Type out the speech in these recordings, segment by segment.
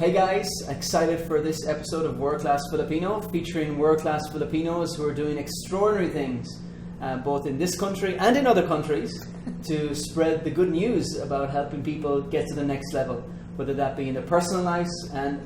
Hey guys, excited for this episode of World Class Filipino, featuring world-class Filipinos who are doing extraordinary things, both in this country and in other countries, to spread the good news about helping people get to the next level, whether that be in their personal lives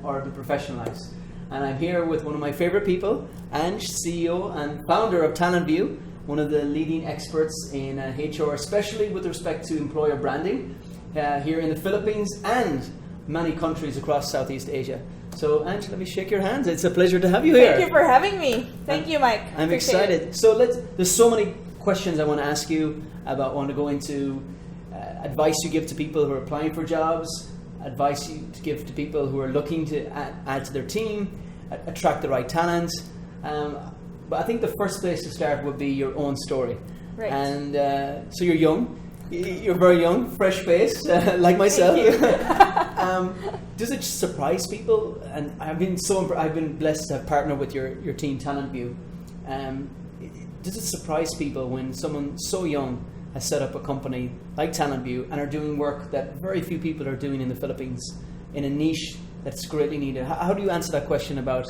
or their professional lives. And I'm here with one of my favorite people, Ange, CEO and founder of TalentView, one of the leading experts in HR, especially with respect to employer branding, here in the Philippines and many countries across Southeast Asia. So, Ange, let me shake your hands. It's a pleasure to have you here. Thank you for having me. Thank you, Mike. I'm excited. So, there's so many questions I want to ask you about. I want to go into advice you give to people who are applying for jobs, advice you to give to people who are looking to add to their team, attract the right talent. But I think the first place to start would be your own story. Right. And so you're young. You're very young, fresh face, like myself. Does it surprise people? And I've been blessed to have partnered with your team, TalentView. Does it surprise people when someone so young has set up a company like TalentView and are doing work that very few people are doing in the Philippines in a niche that's greatly needed? How do you answer that question about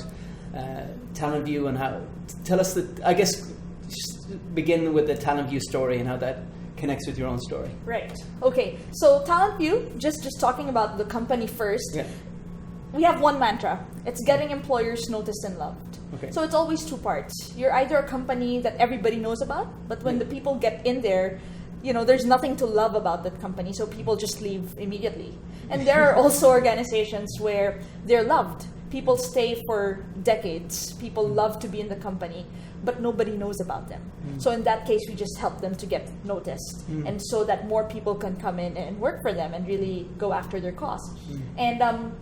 TalentView and how? Tell us I guess just begin with the TalentView story and how that connects with your own story. Right. Okay. So TalentView, just talking about the company first. Yeah. We have one mantra. It's getting employers noticed and loved. Okay. So it's always two parts. You're either a company that everybody knows about, but when the people get in there, there's nothing to love about that company, so people just leave immediately. And there are also organizations where they're loved. People stay for decades. People love to be in the company, but nobody knows about them. So in that case, we just help them to get noticed, and so that more people can come in and work for them and really go after their cause. And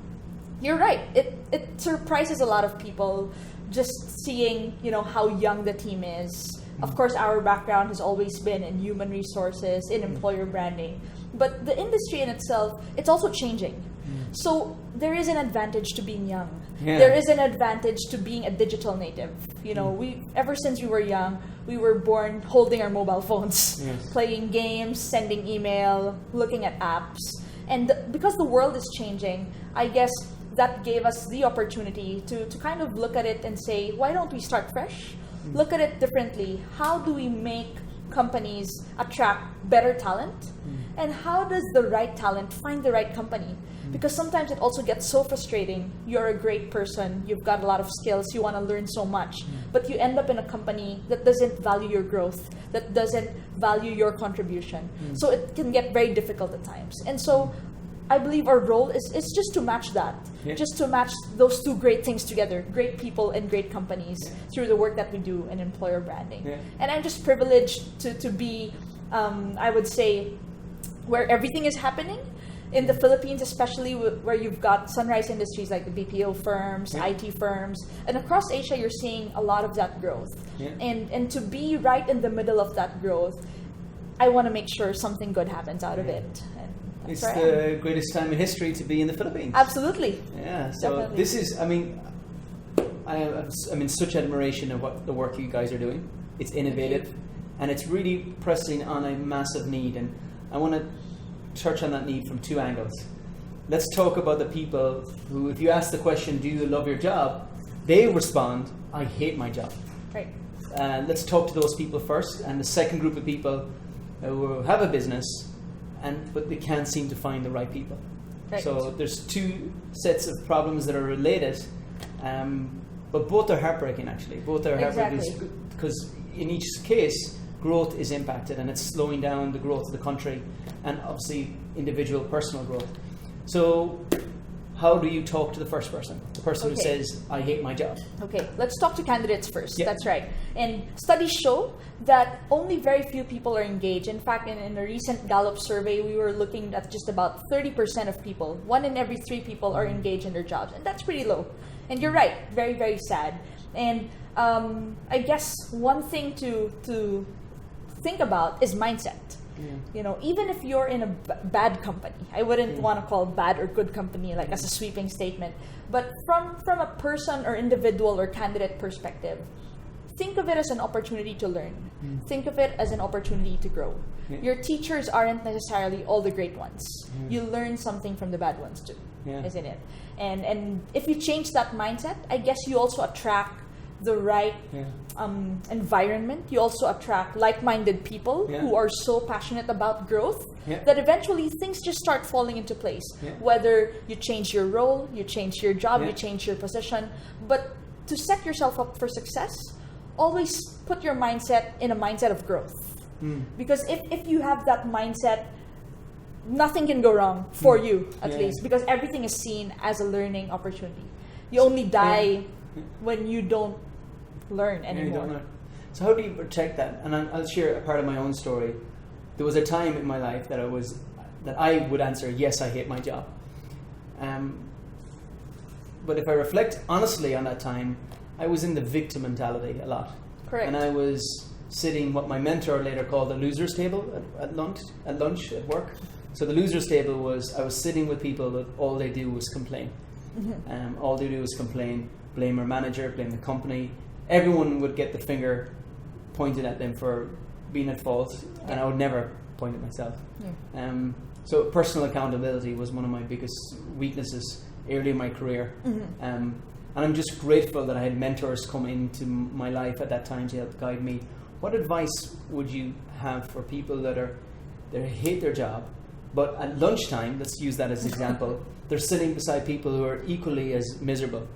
you're right. It surprises a lot of people just seeing how young the team is. Of course, our background has always been in human resources, in employer branding, but the industry in itself, it's also changing. So there is an advantage to being young. Yeah. There is an advantage to being a digital native. We ever since we were young, we were born holding our mobile phones, playing games, sending email, looking at apps. And because the world is changing, I guess that gave us the opportunity to kind of look at it and say, why don't we start fresh? Look at it differently. How do we make companies attract better talent? And how does the right talent find the right company? Because sometimes it also gets so frustrating. You're a great person, you've got a lot of skills, you want to learn so much, but you end up in a company that doesn't value your growth, that doesn't value your contribution. So it can get very difficult at times. And so I believe our role is just to match that, just to match those two great things together, great people and great companies through the work that we do in employer branding. And I'm just privileged to be, I would say, where everything is happening. In the Philippines, especially where you've got sunrise industries like the BPO firms, IT firms, and across Asia, you're seeing a lot of that growth. And to be right in the middle of that growth, I want to make sure something good happens out of it. And it's the greatest time in history to be in the Philippines. Absolutely. Yeah. So Definitely. this is, I'm in such admiration of what the work you guys are doing. It's innovative, and it's really pressing on a massive need. And I want to touch on that need from two angles. Let's talk about the people who, if you ask the question, do you love your job? They respond, I hate my job. Right. Let's talk to those people first. And the second group of people who have a business, but they can't seem to find the right people. Right. So there's two sets of problems that are related, but both are heartbreaking actually. Both are heartbreaking because in each case, growth is impacted and it's slowing down the growth of the country and obviously individual personal growth. So how do you talk to the first person? The person who says, I hate my job. Okay, let's talk to candidates first. That's right. And studies show that only very few people are engaged. In fact, in a recent Gallup survey, we were looking at just about 30% of people. 1 in every 3 people are engaged in their jobs. And that's pretty low. And you're right, very, very sad. And I guess one thing to think about is mindset. Even if you're in a bad company, I wouldn't want to call bad or good company like as a sweeping statement, but from a person or individual or candidate perspective, think of it as an opportunity to learn. Think of it as an opportunity to grow. Your teachers aren't necessarily all the great ones. You learn something from the bad ones too. isn't it? And if you change that mindset, I guess you also attract the right environment. You also attract like-minded people who are so passionate about growth that eventually things just start falling into place. Whether you change your role, you change your job, you change your position. But to set yourself up for success, always put your mindset in a mindset of growth. Because if you have that mindset, nothing can go wrong for you, at least, because everything is seen as a learning opportunity. You only die when you don't learn anymore. You don't learn. So how do you protect that? And I'll share a part of my own story. There was a time in my life that I would answer, yes, I hate my job. But if I reflect honestly on that time, I was in the victim mentality a lot. Correct. And I was sitting what my mentor later called the loser's table at lunch at work. So the loser's table was, I was sitting with people that all they do was complain. All they do is complain, blame their manager, blame the company. Everyone would get the finger pointed at them for being at fault, and I would never point at myself. So personal accountability was one of my biggest weaknesses early in my career. And I'm just grateful that I had mentors come into my life at that time to help guide me. What advice would you have for people that hate their job, but at lunchtime, let's use that as an example, they're sitting beside people who are equally as miserable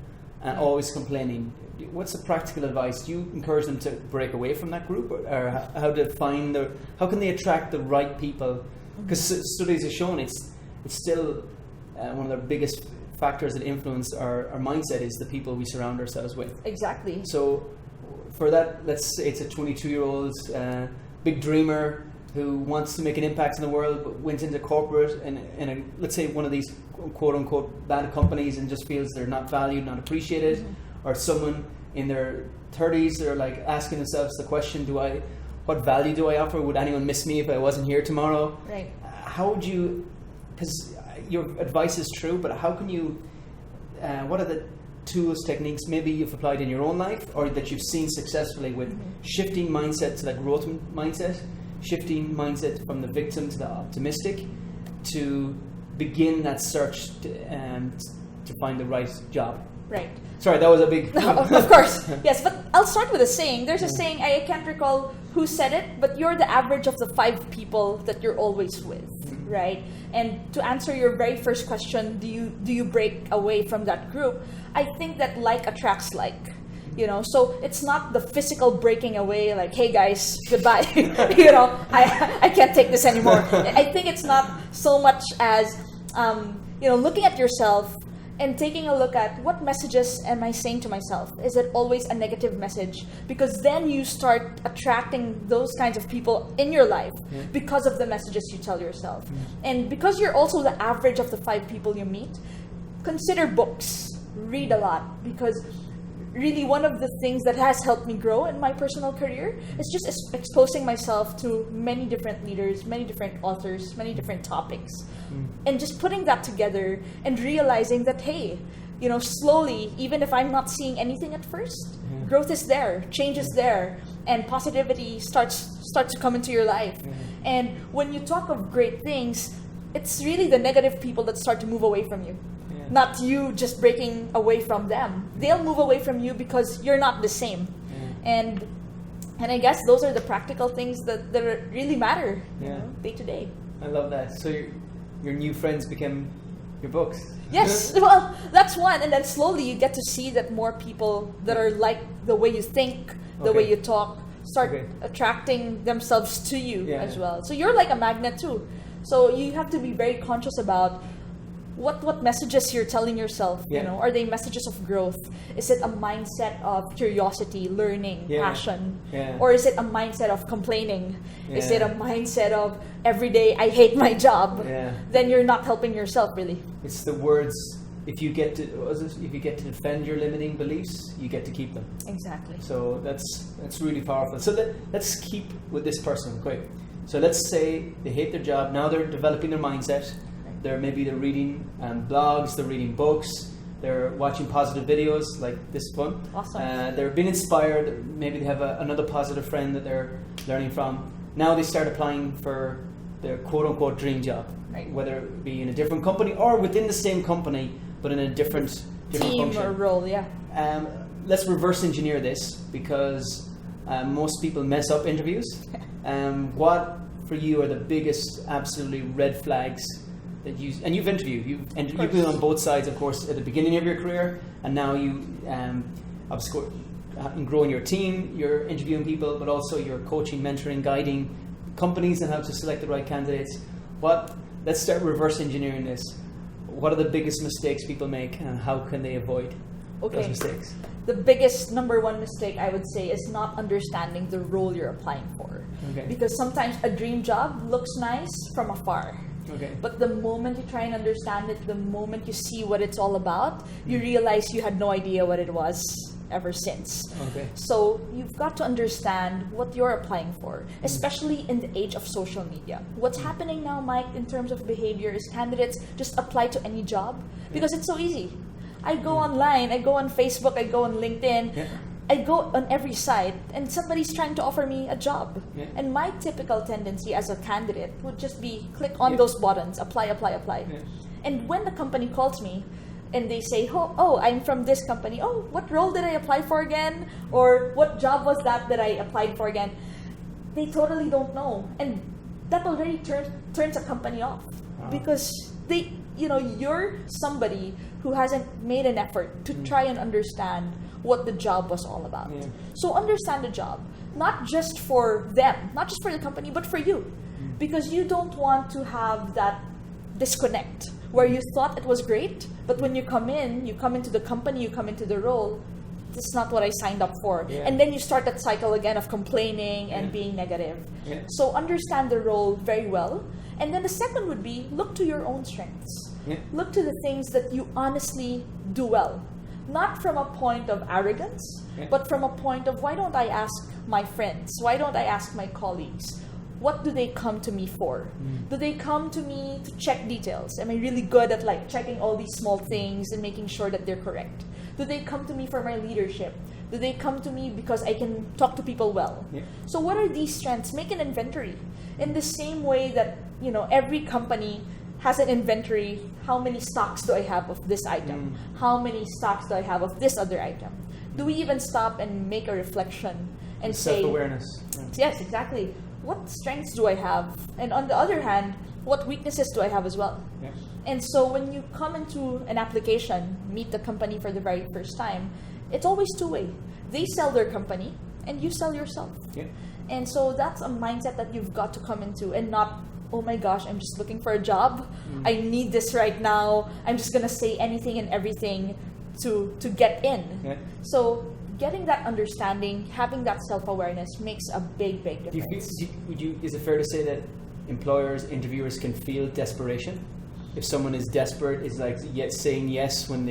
and always complaining? What's the practical advice? Do you encourage them to break away from that group, or how can they attract the right people? Because studies have shown it's still one of the biggest factors that influence our mindset is the people we surround ourselves with. Exactly. So for that, let's say it's a 22-year-old big dreamer who wants to make an impact in the world, but went into corporate and let's say one of these quote-unquote bad companies and just feels they're not valued, not appreciated. Or someone in their 30s, they're like asking themselves the question, what value do I offer? Would anyone miss me if I wasn't here tomorrow? Right. How would you, because your advice is true, but how can you, what are the tools, techniques maybe you've applied in your own life or that you've seen successfully with shifting mindset to that growth mindset, shifting mindset from the victim to the optimistic, to begin that search to find the right job? Right. Sorry, that was a big... No, of course. Yes, but I'll start with a saying. There's a saying, I can't recall who said it, but you're the average of the 5 people that you're always with, right? And to answer your very first question, do you break away from that group? I think that like attracts like. So it's not the physical breaking away, like, hey guys, goodbye. I can't take this anymore. I think it's not so much as, looking at yourself and taking a look at what messages am I saying to myself? Is it always a negative message? Because then you start attracting those kinds of people in your life because of the messages you tell yourself. And because you're also the average of the 5 people you meet, consider books. Read a lot, because really one of the things that has helped me grow in my personal career is just exposing myself to many different leaders, many different authors, many different topics. And just putting that together and realizing that, hey, slowly, even if I'm not seeing anything at first, growth is there, change is there, and positivity starts to come into your life. And when you talk of great things, it's really the negative people that start to move away from you. Not you just breaking away from them. They'll move away from you because you're not the same. And I guess those are the practical things that really matter day to day. I love that. So your new friends become your books. Yes, well, that's one. And then slowly you get to see that more people that are like the way you think, the way you talk, start attracting themselves to you as well. So you're like a magnet too. So you have to be very conscious about what messages you're telling yourself. Are they messages of growth? Is it a mindset of curiosity, learning, passion? Or is it a mindset of complaining? Is it a mindset of every day I hate my job? Then you're not helping yourself really. It's the words, if you get to defend your limiting beliefs, you get to keep them. Exactly. So that's really powerful. So let's keep with this person quick. So let's say they hate their job, now they're developing their mindset. They're reading blogs, they're reading books, they're watching positive videos like this one. Awesome. They're being inspired. Maybe they have another positive friend that they're learning from. Now they start applying for their quote-unquote dream job. Right. whether it be in a different company or within the same company, but in a different team function. or role. Yeah. Let's reverse engineer this, because most people mess up interviews. What for you are the biggest absolutely red flags that you've been on both sides, of course, at the beginning of your career, and now you growing your team, you're interviewing people, but also you're coaching, mentoring, guiding companies on how to select the right candidates. Let's start reverse engineering this. What are the biggest mistakes people make, and how can they avoid those mistakes? The biggest number one mistake, I would say, is not understanding the role you're applying for. Okay. Because sometimes a dream job looks nice from afar. Okay. But the moment you try and understand it, the moment you see what it's all about, you realize you had no idea what it was ever since. Okay. So you've got to understand what you're applying for, especially in the age of social media. What's happening now, Mike, in terms of behavior is candidates just apply to any job because it's so easy. I go online, I go on Facebook, I go on LinkedIn, I go on every site, and somebody's trying to offer me a job. Yeah. And my typical tendency as a candidate would just be click on those buttons, apply, apply, apply. Yeah. And when the company calls me and they say, oh, I'm from this company, oh, what role did I apply for again? Or what job was that I applied for again? They totally don't know. And that already turns a company off. Because you're somebody who hasn't made an effort to try and understand what the job was all about. Yeah. So understand the job, not just for them, not just for the company, but for you. Because you don't want to have that disconnect where you thought it was great, but when you come into the company, you come into the role, this is not what I signed up for. Yeah. And then you start that cycle again of complaining and being negative. Yeah. So understand the role very well. And then the second would be look to your own strengths. Yeah. Look to the things that you honestly do well. Not from a point of arrogance, but from a point of, why don't I ask my friends? Why don't I ask my colleagues? What do they come to me for? Do they come to me to check details? Am I really good at checking all these small things and making sure that they're correct? Do they come to me for my leadership? Do they come to me because I can talk to people well? Yeah. So what are these strengths? Make an inventory. In the same way that every company has an inventory. How many stocks do I have of this item? How many stocks do I have of this other item? Do we even stop and make a reflection and say... Self-awareness. Yes, exactly. What strengths do I have? And on the other hand, what weaknesses do I have as well? Yeah. And so when you come into an application, meet the company for the very first time, it's always two-way. They sell their company and you sell yourself. Yeah. And so that's a mindset that you've got to come into, and not, oh my gosh, I'm just looking for a job. I need this right now. I'm just going to say anything and everything to get in. Yeah. So getting that understanding, having that self-awareness makes a big, big difference. Is it fair to say that employers, interviewers can feel desperation? If someone is desperate, is saying yes when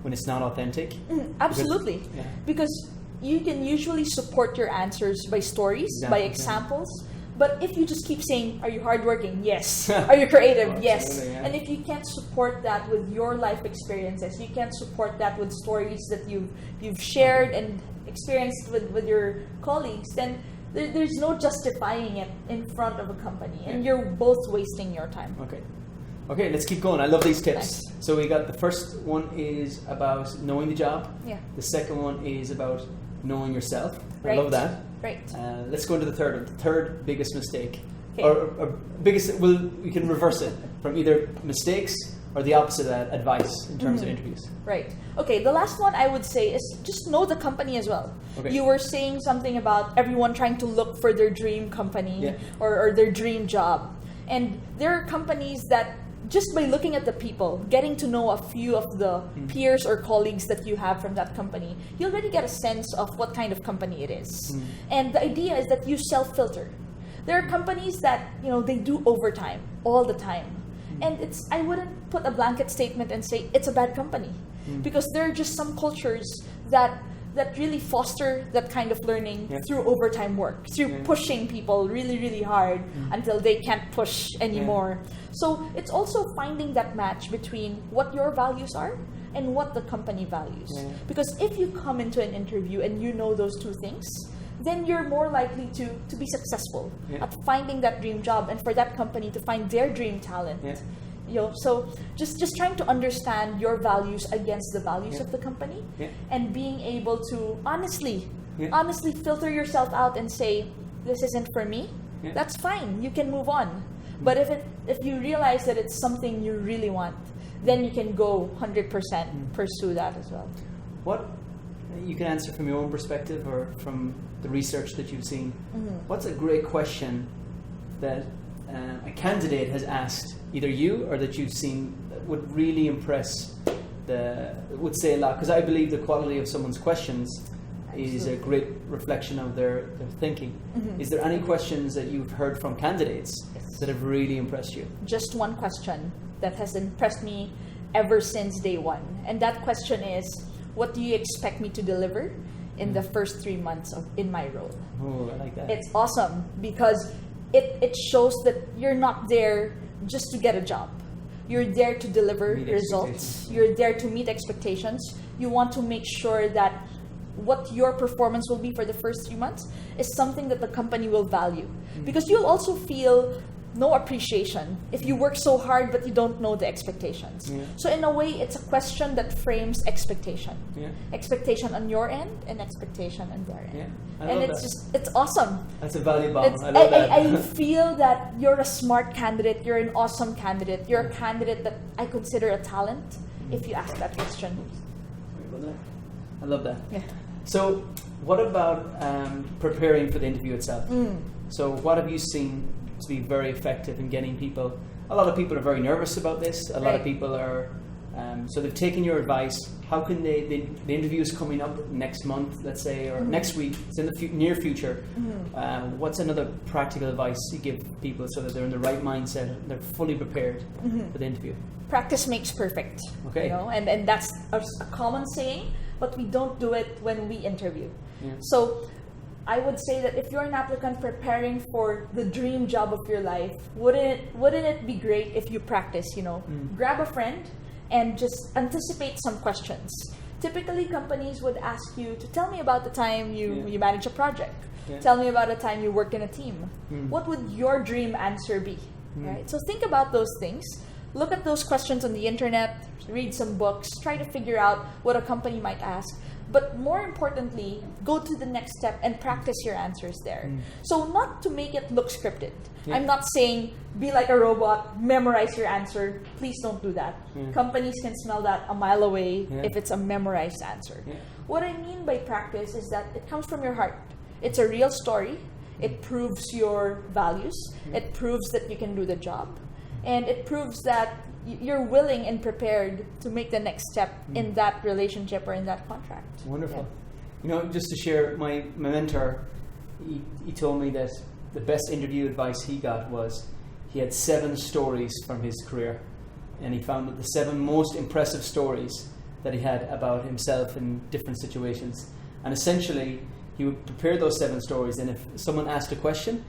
it's not authentic? Absolutely. Because you can usually support your answers by stories, by examples. But if you just keep saying, are you hardworking? Yes. Are you creative? Yes. Yeah. And if you can't support that with your life experiences, you can't support that with stories that you've shared and experienced with your colleagues, then there's no justifying it in front of a company. And you're both wasting your time. Okay, let's keep going. I love these tips. Thanks. So we got the first one is about knowing the job. Yeah. The second one is about knowing yourself. Right. I love that. Right. Let's go into the third one. The third biggest mistake. Okay. Or biggest, we can reverse it from either mistakes or the opposite of that, advice in terms of interviews. Right. Okay, the last one I would say is just know the company as well. Okay. You were saying something about everyone trying to look for their dream company or their dream job. And there are companies that, just by looking at the people, getting to know a few of the peers or colleagues that you have from that company, you already get a sense of what kind of company it is. And the idea is that you self-filter. There are companies that, they do overtime all the time. And I wouldn't put a blanket statement and say it's a bad company. Because there are just some cultures that really foster that kind of learning through overtime work, through pushing people really, really hard until they can't push anymore. So it's also finding that match between what your values are and what the company values. Because if you come into an interview and you know those two things, then you're more likely to be successful at finding that dream job, and for that company to find their dream talent. So just trying to understand your values against the values of the company, and being able to honestly filter yourself out and say, this isn't for me. That's fine. You can move on. But if you realize that it's something you really want, then you can go 100% pursue that as well. What you can answer from your own perspective or from the research that you've seen. What's a great question that a candidate has asked either you or that you've seen that would really impress, would say a lot? Because I believe the quality of someone's questions is a great reflection of their thinking. Is there any questions that you've heard from candidates that have really impressed you? Just one question that has impressed me ever since day one. And that question is, what do you expect me to deliver in the first 3 months in my role? Oh, I like that. It's awesome because it shows that you're not there just to get a job. You're there to deliver results. You're there to meet expectations. You want to make sure that what your performance will be for the first 3 months is something that the company will value. Because you'll also feel no appreciation if you work so hard but you don't know the expectations. So in a way, it's a question that frames expectation. Expectation on your end and expectation on their end. And it's awesome. That's a value bomb. I love that. I feel that you're a smart candidate, you're an awesome candidate, you're a candidate that I consider a talent if you ask that question. I love that. So what about preparing for the interview itself? So what have you seen to be very effective in getting people? A lot of people are very nervous about this. A lot of people are, so they've taken your advice. How can the interview is coming up next month, let's say, or next week, it's in the near future. What's another practical advice you give people so that they're in the right mindset, they're fully prepared for the interview? Practice makes perfect. Okay. And that's a common saying, but we don't do it when we interview. So I would say that if you're an applicant preparing for the dream job of your life, wouldn't it be great if you practice, grab a friend and just anticipate some questions. Typically, companies would ask you to tell me about the time you manage a project. Tell me about a time you work in a team. What would your dream answer be? Right? So think about those things. Look at those questions on the internet, read some books, try to figure out what a company might ask. But more importantly, go to the next step and practice your answers there. So not to make it look scripted. I'm not saying be like a robot, memorize your answer. Please don't do that. Companies can smell that a mile away if it's a memorized answer. What I mean by practice is that it comes from your heart. It's a real story. It proves your values. It proves that you can do the job. And it proves that you're willing and prepared to make the next step in that relationship or in that contract. Wonderful. Just to share, my mentor, he told me that the best interview advice he got was he had 7 stories from his career, and he found that the 7 most impressive stories that he had about himself in different situations. And essentially, he would prepare those 7 stories, and if someone asked a question,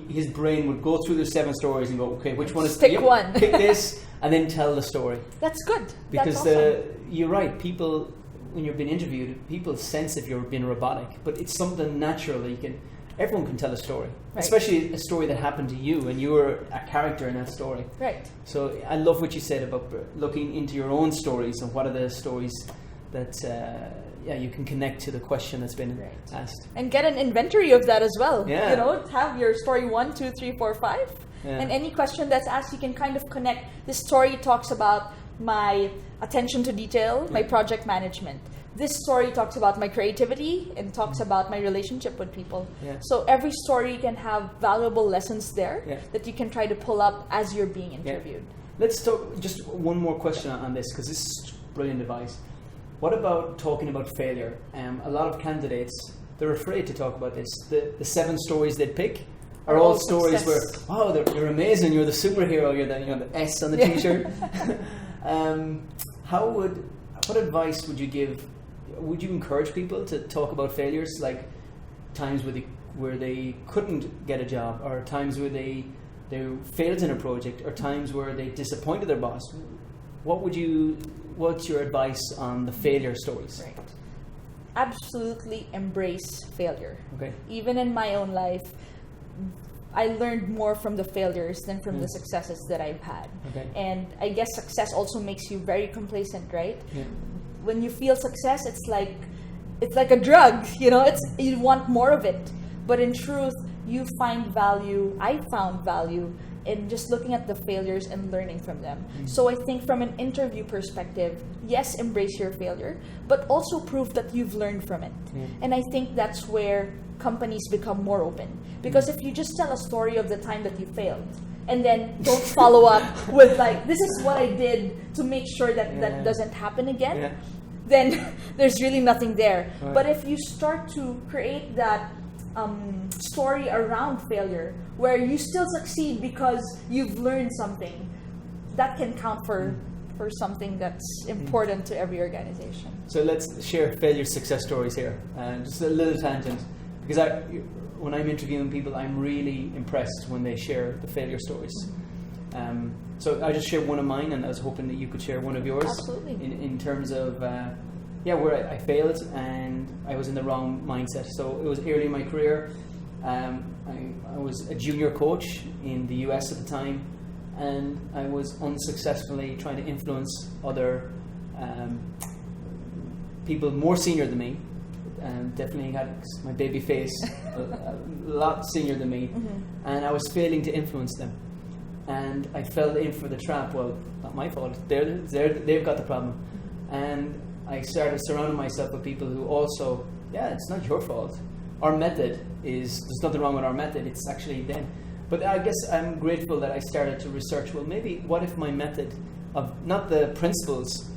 his brain would go through the 7 stories and go, okay, which one is... Pick one. Pick this, and then tell the story. That's good. Because That's awesome. You're right, people, when you're being interviewed, people sense if you're being robotic, but it's something natural that everyone can tell a story. Right. Especially a story that happened to you, and you were a character in that story. Right. So I love what you said about looking into your own stories and what are the stories that... you can connect to the question that's been asked. And get an inventory of that as well. Have your story 1, 2, 3, 4, 5. And any question that's asked, you can kind of connect. This story talks about my attention to detail, my project management. This story talks about my creativity and talks about my relationship with people. So every story can have valuable lessons there that you can try to pull up as you're being interviewed. Let's talk just one more question on this, because this is brilliant advice. What about talking about failure? A lot of candidates, they're afraid to talk about this. The 7 stories they pick are all stories where, you're amazing, you're the superhero, you're the S on the t-shirt. What advice would you give? Would you encourage people to talk about failures, like times where they couldn't get a job, or times where they failed in a project, or times where they disappointed their boss? What's your advice on the failure stories? Right. absolutely embrace failure. Okay. Even in my own life, I learned more from the failures than from the successes that I've had. Okay. And I guess success also makes you very complacent, right? Yeah. When you feel success, it's like a drug, you want more of it. But in truth, I found value in just looking at the failures and learning from them. So I think from an interview perspective, yes, embrace your failure, but also prove that you've learned from it. And I think that's where companies become more open. Because if you just tell a story of the time that you failed, and then don't follow up with like, this is what I did to make sure that that doesn't happen again, then there's really nothing there. Right. But if you start to create that story around failure, where you still succeed because you've learned something, that can count for something that's important to every organization. So let's share failure success stories here. Just a little tangent, because when I'm interviewing people, I'm really impressed when they share the failure stories. So I just share one of mine, and I was hoping that you could share one of yours. Absolutely. In terms of where I failed and I was in the wrong mindset. So it was early in my career. I was a junior coach in the US at the time, and I was unsuccessfully trying to influence other people more senior than me. Definitely had my baby face, a lot senior than me, and I was failing to influence them. And I fell in for the trap. Well, not my fault. They've got the problem. And I started surrounding myself with people who also, it's not your fault. Our method there's nothing wrong with our method. It's actually them. But I guess I'm grateful that I started to research, well, maybe what if my method of, not the principles,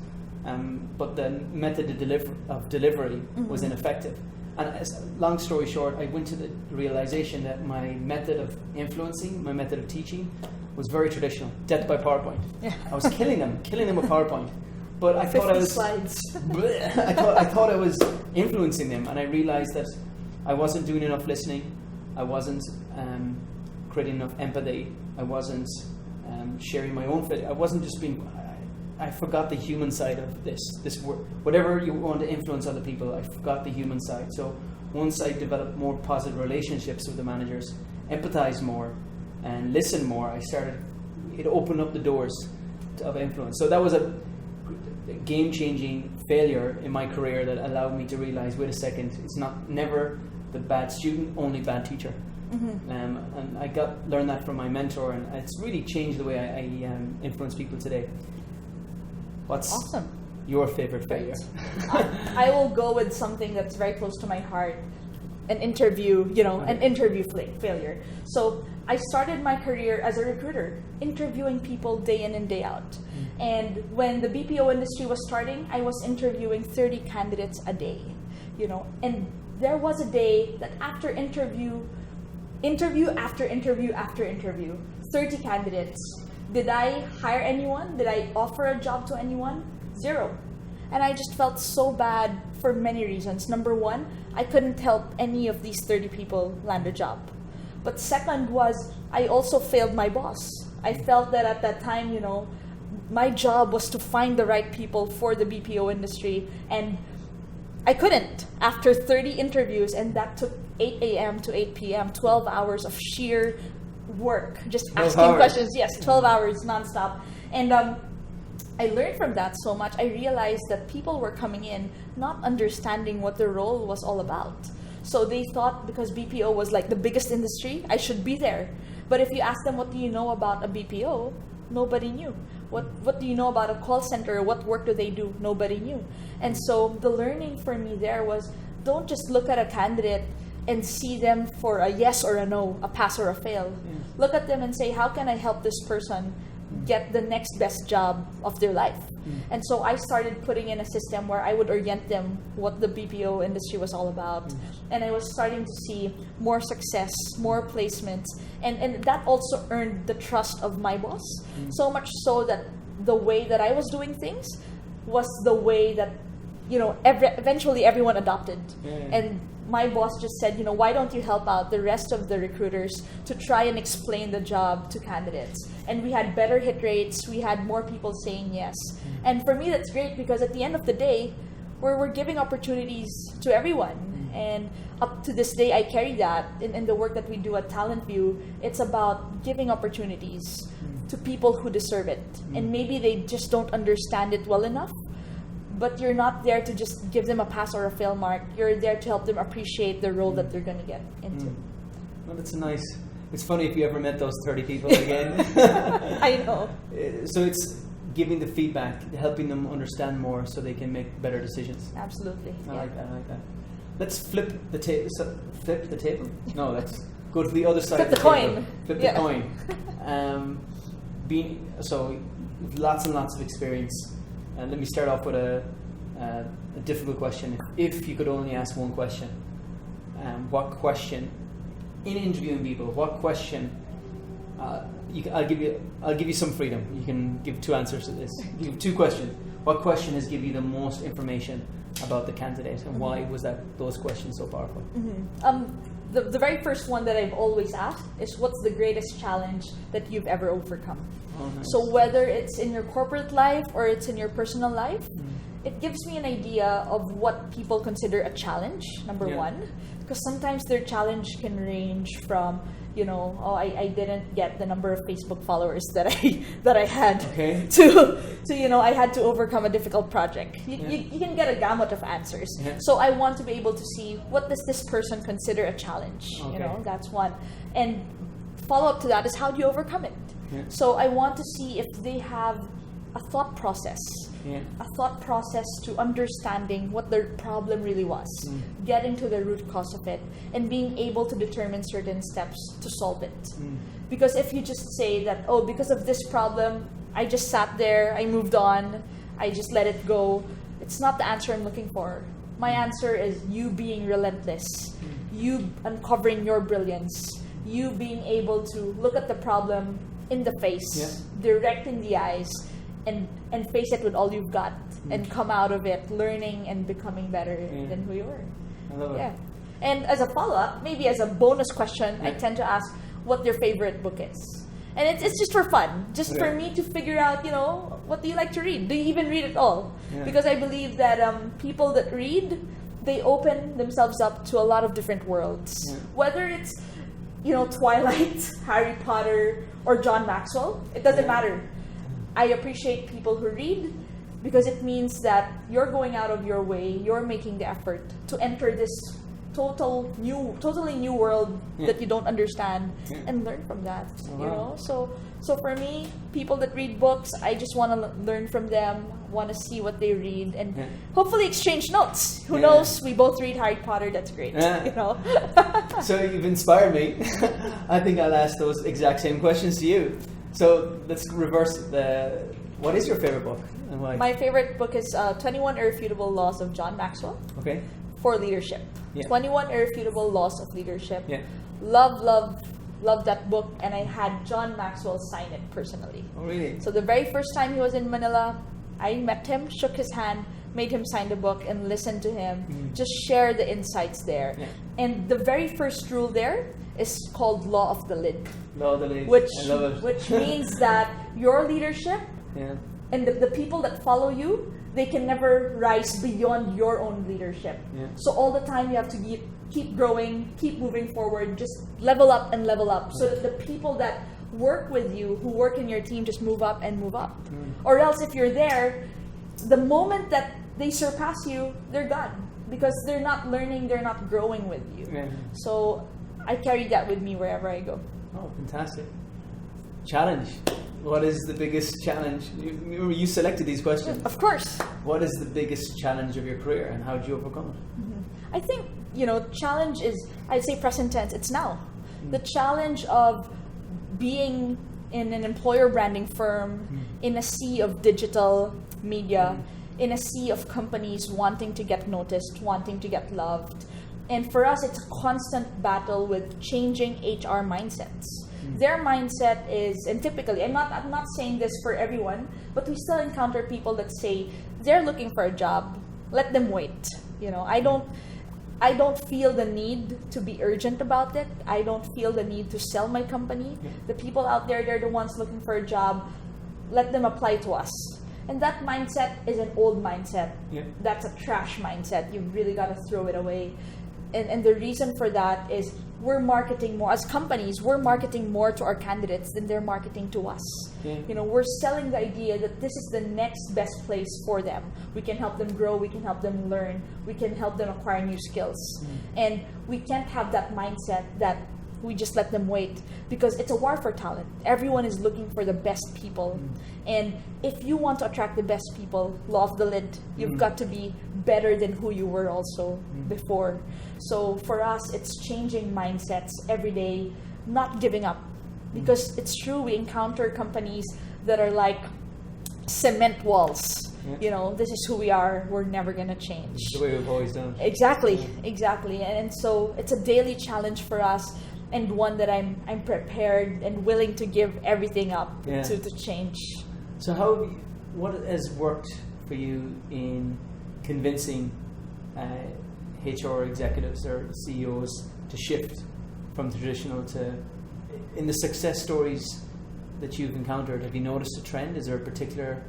but the method of delivery was ineffective. And long story short, I went to the realization that my method of influencing, my method of teaching, was very traditional, death by PowerPoint. I was killing them with PowerPoint. But I thought I was slides. I thought I was influencing them, and I realized that I wasn't doing enough listening. I wasn't creating enough empathy. I wasn't sharing my own fit. I wasn't just being. I forgot the human side of this work. Whatever you want to influence other people, I forgot the human side. So once I developed more positive relationships with the managers, empathize more, and listen more, it opened up the doors of influence. So that was a game-changing failure in my career that allowed me to realize, wait a second, it's never the bad student, only bad teacher. And I learned that from my mentor, and it's really changed the way I influence people today. What's awesome? Your favorite failure? I will go with something that's very close to my heart. An interview, failure. So I started my career as a recruiter, interviewing people day in and day out. And when the BPO industry was starting, I was interviewing 30 candidates a day, and there was a day that after interview after interview after interview, 30 candidates. Did I hire anyone? Did I offer a job to anyone? 0. And I just felt so bad for many reasons. Number one, I couldn't help any of these 30 people land a job. But second was, I also failed my boss. I felt that at that time, my job was to find the right people for the BPO industry, and I couldn't after 30 interviews, and that took 8 a.m. to 8 p.m., 12 hours of sheer work, just asking questions. Yes, 12 hours nonstop. And I learned from that so much. I realized that people were coming in not understanding what the role was all about. So they thought because BPO was like the biggest industry, I should be there. But if you ask them, what do you know about a BPO? Nobody knew. What do you know about a call center? What work do they do? Nobody knew. And so the learning for me there was, don't just look at a candidate and see them for a yes or a no, a pass or a fail. Look at them and say, how can I help this person get the next best job of their life? And so I started putting in a system where I would orient them what the BPO industry was all about. And I was starting to see more success, more placements. And that also earned the trust of my boss. So much so that the way that I was doing things was the way that, eventually everyone adopted. And my boss just said, why don't you help out the rest of the recruiters to try and explain the job to candidates? And we had better hit rates. We had more people saying yes. And for me, that's great because at the end of the day, where we're giving opportunities to everyone. And up to this day, I carry that in the work that we do at TalentView. It's about giving opportunities to people who deserve it. And maybe they just don't understand it well enough. But you're not there to just give them a pass or a fail mark. You're there to help them appreciate the role that they're going to get into. Well, that's nice. It's funny if you ever met those 30 people again. I know. So it's giving the feedback, helping them understand more so they can make better decisions. Absolutely. I like that. Let's flip the table. Flip the table? No, let's go to the other side Flip of the the table. coin. Flip the coin. So lots and lots of experience. Let me start off with a difficult question. If you could only ask one question, what question, in interviewing people, what question, I'll give you some freedom. You can give two answers to this. Give two questions. What question has given you the most information about the candidate, and why was those questions so powerful? The very first one that I've always asked is, what's the greatest challenge that you've ever overcome? Oh, nice. So whether it's in your corporate life or it's in your personal life, it gives me an idea of what people consider a challenge, number one. Because sometimes their challenge can range from, I didn't get the number of Facebook followers that I had, to I had to overcome a difficult project. You can get a gamut of answers. So I want to be able to see, what does this person consider a challenge? That's one. And follow up to that is, how do you overcome it? So I want to see if they have a thought process. A thought process to understanding what their problem really was, getting to the root cause of it, and being able to determine certain steps to solve it. Because if you just say that, because of this problem, I just sat there, I moved on, I just let it go, it's not the answer I'm looking for. My answer is you being relentless, you uncovering your brilliance, you being able to look at the problem in the face, direct in the eyes, and face it with all you've got, and come out of it learning and becoming better than who you were. I love it. And as a follow-up, maybe as a bonus question, I tend to ask what your favorite book is. And it's just for fun, just for me to figure out, what do you like to read? Do you even read at all? Because I believe that people that read, they open themselves up to a lot of different worlds. Whether it's, Twilight, Harry Potter, or John Maxwell, it doesn't matter. I appreciate people who read, because it means that you're going out of your way, you're making the effort to enter this totally new world that you don't understand, and learn from that. So for me, people that read books, I just want to learn from them, want to see what they read, and hopefully exchange notes. Who knows? We both read Harry Potter. That's great. So you've inspired me. I think I'll ask those exact same questions to you. So let's reverse what is your favorite book and why? My favorite book is 21 Irrefutable Laws of John Maxwell. Okay. For leadership. 21 Irrefutable Laws of Leadership. Love that book, and I had John Maxwell sign it personally. Oh, really? So the very first time he was in Manila, I met him, shook his hand, made him sign the book, and listened to him just share the insights there. And the very first rule there is called Law of the Lid. Law of the Lid. I love it. Which means that your leadership and the people that follow you, they can never rise beyond your own leadership. So all the time you have to keep growing, keep moving forward, just level up and level up, so that the people that work with you, who work in your team, just move up and move up. Or else if you're there, the moment that they surpass you, they're gone, because they're not learning, they're not growing with you. So I carry that with me wherever I go. Oh, fantastic. Challenge. What is the biggest challenge? You selected these questions. Of course. What is the biggest challenge of your career, and how did you overcome it? I think, challenge is, I'd say present tense, it's now. The challenge of being in an employer branding firm, in a sea of digital media, in a sea of companies wanting to get noticed, wanting to get loved. And for us, it's a constant battle with changing HR mindsets. Their mindset is, and typically, I'm not saying this for everyone, but we still encounter people that say they're looking for a job, let them wait. I don't feel the need to be urgent about it. I don't feel the need to sell my company. The people out there, they're the ones looking for a job. Let them apply to us. And that mindset is an old mindset. Yeah. That's a trash mindset. You've really got to throw it away. And the reason for that is we're marketing more. As companies, we're marketing more to our candidates than they're marketing to us. Yeah. You know, we're selling the idea that this is the next best place for them. We can help them grow. We can help them learn. We can help them acquire new skills. And we can't have that mindset that we just let them wait, because it's a war for talent. Everyone is looking for the best people. And if you want to attract the best people, law of the lid, you've got to be better than who you were also before. So for us, it's changing mindsets every day, not giving up. Because it's true, we encounter companies that are like cement walls. You know, this is who we are. We're never going to change. It's the way we've always done. Exactly. And so it's a daily challenge for us, and one that I'm prepared and willing to give everything up to change. So what has worked for you in convincing HR executives or CEOs to shift from traditional to, in the success stories that you've encountered, have you noticed a trend? Is there a particular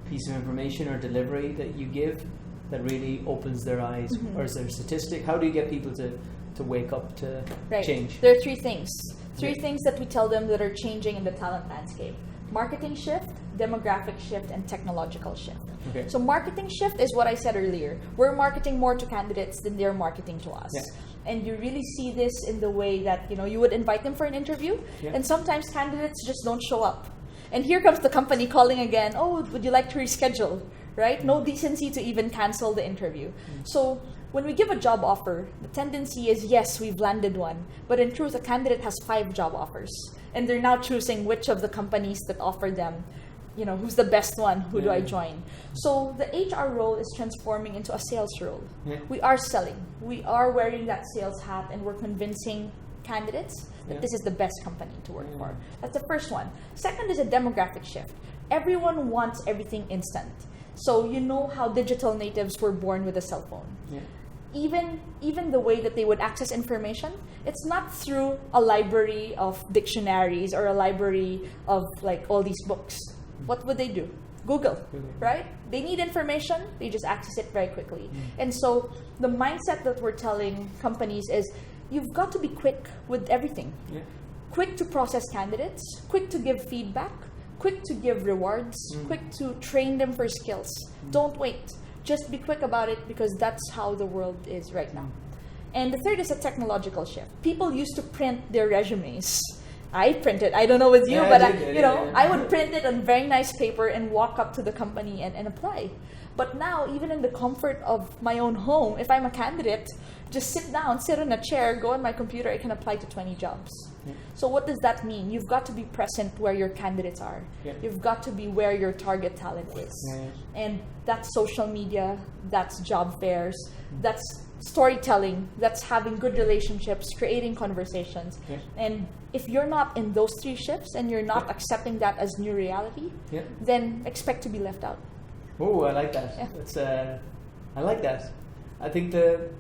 piece of information or delivery that you give that really opens their eyes? Or is there a statistic? How do you get people to wake up to change? There are three things. Three things that we tell them that are changing in the talent landscape: marketing shift, demographic shift, and technological shift. Okay. So marketing shift is what I said earlier. We're marketing more to candidates than they're marketing to us. Yeah. And you really see this in the way that, you know, you would invite them for an interview, and sometimes candidates just don't show up. And here comes the company calling again, oh, would you like to reschedule, right? No decency to even cancel the interview. So when we give a job offer, the tendency is, yes, we've landed one. But in truth, a candidate has 5 job offers. And they're now choosing which of the companies that offer them, you know, who's the best one, who do I join? So the HR role is transforming into a sales role. We are selling. We are wearing that sales hat, and we're convincing candidates that this is the best company to work for. That's the first one. Second is a demographic shift. Everyone wants everything instant. So you know how digital natives were born with a cell phone. Even the way that they would access information, it's not through a library of dictionaries or a library of like all these books. What would they do? Google, right? They need information, they just access it very quickly. And so the mindset that we're telling companies is, you've got to be quick with everything. Quick to process candidates, quick to give feedback, quick to give rewards, quick to train them for skills. Don't wait. Just be quick about it, because that's how the world is right now. And the third is a technological shift. People used to print their resumes. I print it. I don't know with you, but I would print it on very nice paper and walk up to the company and apply. But now, even in the comfort of my own home, if I'm a candidate, just sit down, sit on a chair, go on my computer, I can apply to 20 jobs. So what does that mean? You've got to be present where your candidates are. You've got to be where your target talent is. And that's social media, that's job fairs, that's storytelling, that's having good relationships, creating conversations. And if you're not in those 3 shifts and you're not accepting that as new reality, then expect to be left out. Oh, I like that. It's I like that. I think the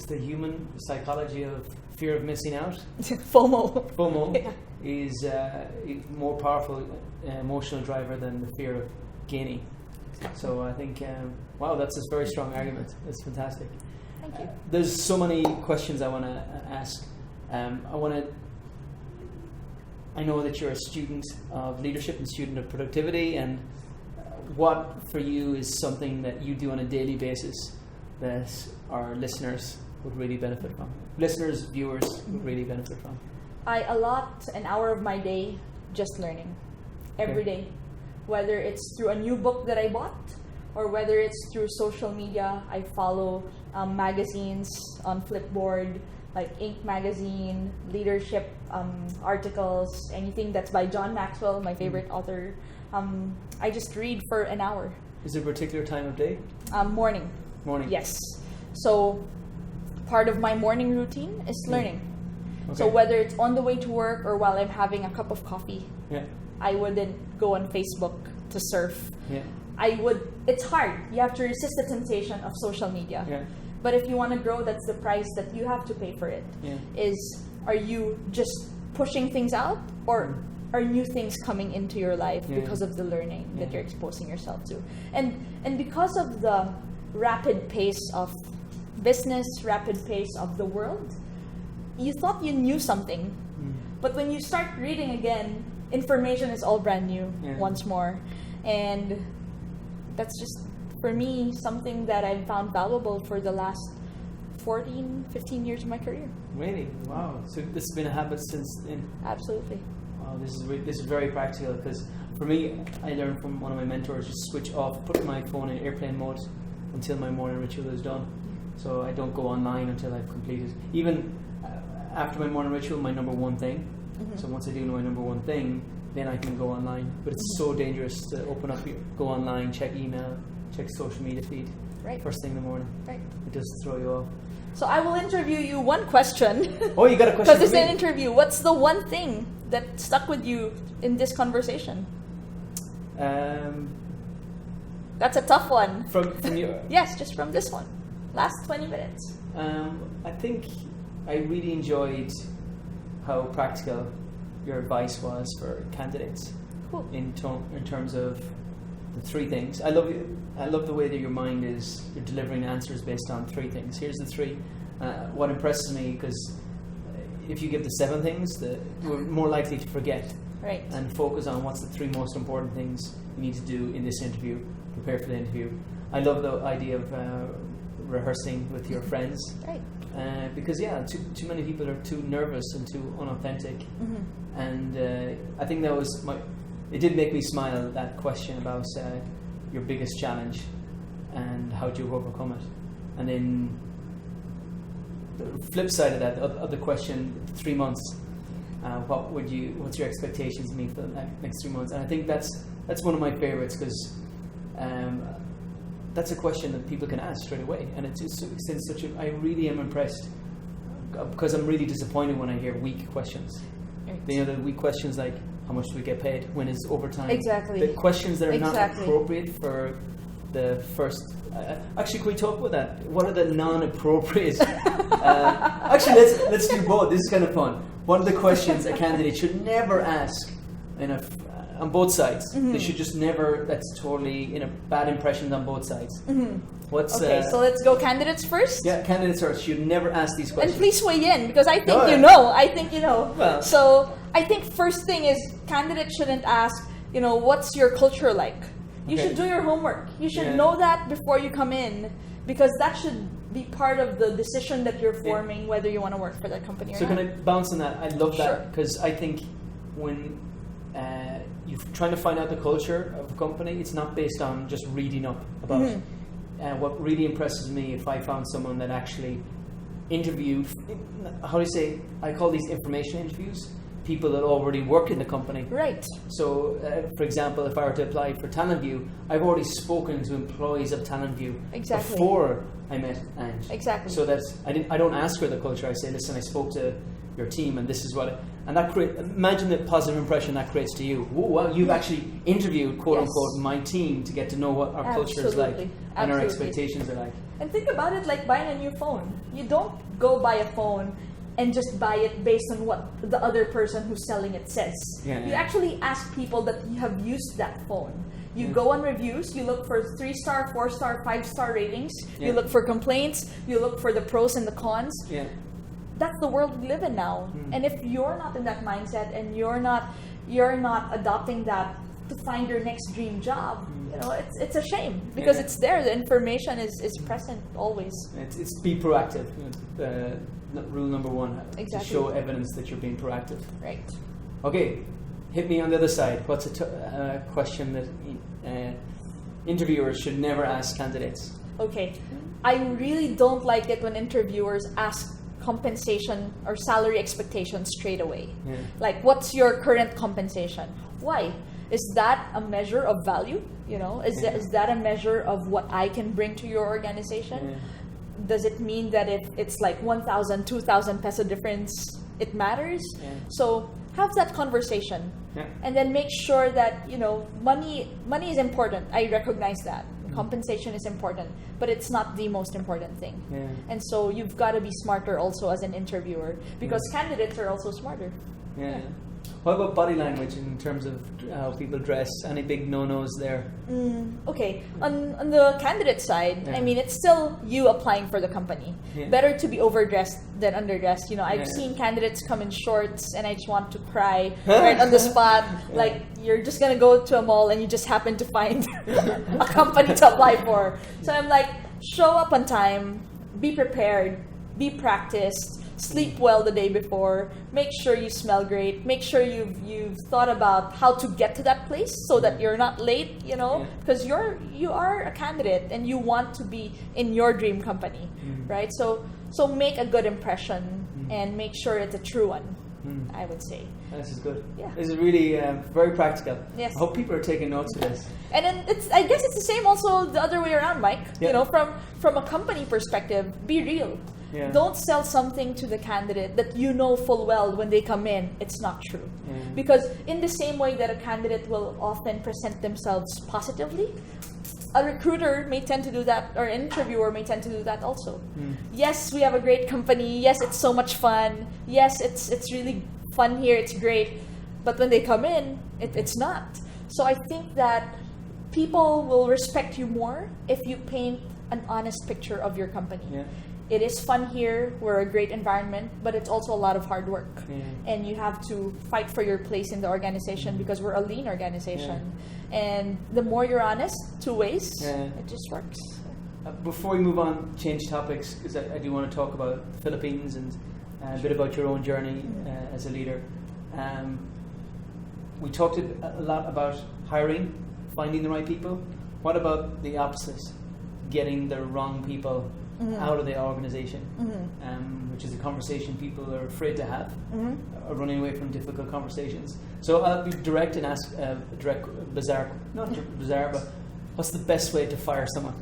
human psychology of fear of missing out. FOMO is a more powerful emotional driver than the fear of gaining. So I think, wow, that's a very strong argument. That's fantastic. Thank you. There's so many questions I want to ask. I know that you're a student of leadership and student of productivity, and what for you is something that you do on a daily basis that our listeners would really benefit from? Listeners, viewers would really benefit from? I allot an hour of my day just learning every day. Whether it's through a new book that I bought, or whether it's through social media. I follow magazines on Flipboard, like Inc. magazine, leadership articles, anything that's by John Maxwell, my favorite author. I just read for an hour. Is there a particular time of day? Morning. Morning. Yes. So part of my morning routine is learning. Okay. So whether it's on the way to work or while I'm having a cup of coffee, I wouldn't go on Facebook to surf. It's hard. You have to resist the temptation of social media. But if you want to grow, that's the price that you have to pay for it. Are you just pushing things out, or are new things coming into your life Yeah. because of the learning that Yeah. you're exposing yourself to. And because of the rapid pace of business, rapid pace of the world, you thought you knew something. But when you start reading again, information is all brand new Yeah. once more. And that's just, for me, something that I've found valuable for the last 14, 15 years of my career. Really? Wow. So this has been a habit since then. Absolutely. Wow, this is very practical, because for me, I learned from one of my mentors, just switch off, put my phone in airplane mode until my morning ritual is done. So I don't go online until I've completed. Even after my morning ritual, my number one thing. So once I do my number one thing, then I can go online. But it's so dangerous to open up, go online, check email, check social media feed. Right. First thing in the morning. Right. It does throw you off. So I will interview you one question. Oh, you got a question Because for it's me? an interview. What's the one thing that stuck with you in this conversation? That's a tough one. From your... Yes, just from this one. Last 20 minutes. I think I really enjoyed how practical your advice was for candidates. Cool. In terms of the three things. I love the way that your mind is, you're delivering answers based on three things. Here's the three. What impresses me, because if you give the 7 things, we're more likely to forget. Right. And focus on what's the 3 most important things you need to do in this interview, prepare for the interview. I love the idea of rehearsing with your friends. Right. Because too many people are too nervous and too unauthentic. And I think that was it did make me smile, that question about your biggest challenge and how do you overcome it. And then the flip side of that, the other question, 3 months, what's your expectations of me for the next 3 months? And I think that's one of my favorites, because that's a question that people can ask straight away, and I really am impressed, because I'm really disappointed when I hear weak questions. Right. The weak questions like, how much do we get paid? When is overtime? Exactly. The questions that are not Exactly. appropriate for the first. Actually, can we talk about that? What are the non-appropriate? Actually, let's do both. This is kind of fun. One of the questions a candidate should never ask on both sides. They should just never. That's totally bad impressions on both sides. Okay, so let's go candidates first. Yeah, candidates first. Should never ask these questions. And please weigh in, because I think No, you know. I think you know. Well. So I think first thing is, candidates shouldn't ask, what's your culture like? You Okay. should do your homework. You should Yeah. know that before you come in, because that should be part of the decision that you're forming, whether you want to work for that company or So not. can I bounce on that? I love Sure. that, because I think when you're trying to find out the culture of a company, it's not based on just reading up about it. What really impresses me, if I found someone that actually interviewed, I call these information interviews, people that already work in the company. Right. So, for example, if I were to apply for TalentView, I've already spoken to employees of TalentView Exactly. before I met Ange. Exactly. So I don't ask her the culture. I say, listen, I spoke to your team, and this is and that imagine the positive impression that creates to you. Whoa, wow, you've actually interviewed, quote unquote, my team to get to know what our culture is like and our expectations are like. And think about it like buying a new phone. You don't go buy a phone and just buy it based on what the other person who's selling it says. You actually ask people that you have used that phone. You go on reviews, you look for 3-star, 4-star, 5-star ratings, you look for complaints, you look for the pros and the cons. That's the world we live in now. And if you're not in that mindset and you're not adopting that to find your next dream job, it's a shame, because it's there. The information is present always. It's be proactive. Rule number 1. Exactly. To show evidence that you're being proactive. Right. Okay, hit me on the other side. What's a question that interviewers should never ask candidates? Okay. I really don't like it when interviewers ask compensation or salary expectations straight away. Like, what's your current compensation? Why? Is that a measure of value? Is that a measure of what I can bring to your organization? Does it mean that if it's like 1,000, 2,000 peso difference, it matters? So have that conversation, and then make sure that money is important. I recognize that. Compensation is important, but it's not the most important thing. And so you've got to be smarter also as an interviewer, because candidates are also smarter. What about body language in terms of how people dress? Any big no-nos there? Okay, on the candidate side, I mean, it's still you applying for the company. Yeah. Better to be overdressed than underdressed. You know, I've Yeah. seen candidates come in shorts and I just want to cry right on the spot. Like, you're just going to go to a mall and you just happen to find a company to apply for. So I'm like, show up on time, be prepared, be practiced, sleep well the day before, make sure you smell great, make sure you've thought about how to get to that place so that you're not late, you know, because you are a candidate and you want to be in your dream company, right? So make a good impression and make sure it's a true one, I would say. This is good. Yeah. This is really very practical. Yes. I hope people are taking notes of this. And then I guess it's the same also the other way around, Mike. Yeah. You know, from a company perspective, be real. Yeah. Don't sell something to the candidate that you know full well when they come in it's not true. Yeah. Because in the same way that a candidate will often present themselves positively, a recruiter may tend to do that, or an interviewer may tend to do that also. Yes, we have a great company. Yes, it's so much fun. Yes, it's really fun here. It's great. But when they come in, it's not. So I think that people will respect you more if you paint an honest picture of your company. Yeah. It is fun here. We're a great environment, but it's also a lot of hard work. Yeah. And you have to fight for your place in the organization because we're a lean organization. And the more you're honest, two ways, it just works. Before we move on, change topics, because I do want to talk about the Philippines and a bit about your own journey as a leader. We talked a lot about hiring, finding the right people. What about the opposite? Getting the wrong people out of the organization, which is a conversation people are afraid to have, are running away from difficult conversations. So I'll be direct and ask bizarre, but what's the best way to fire someone?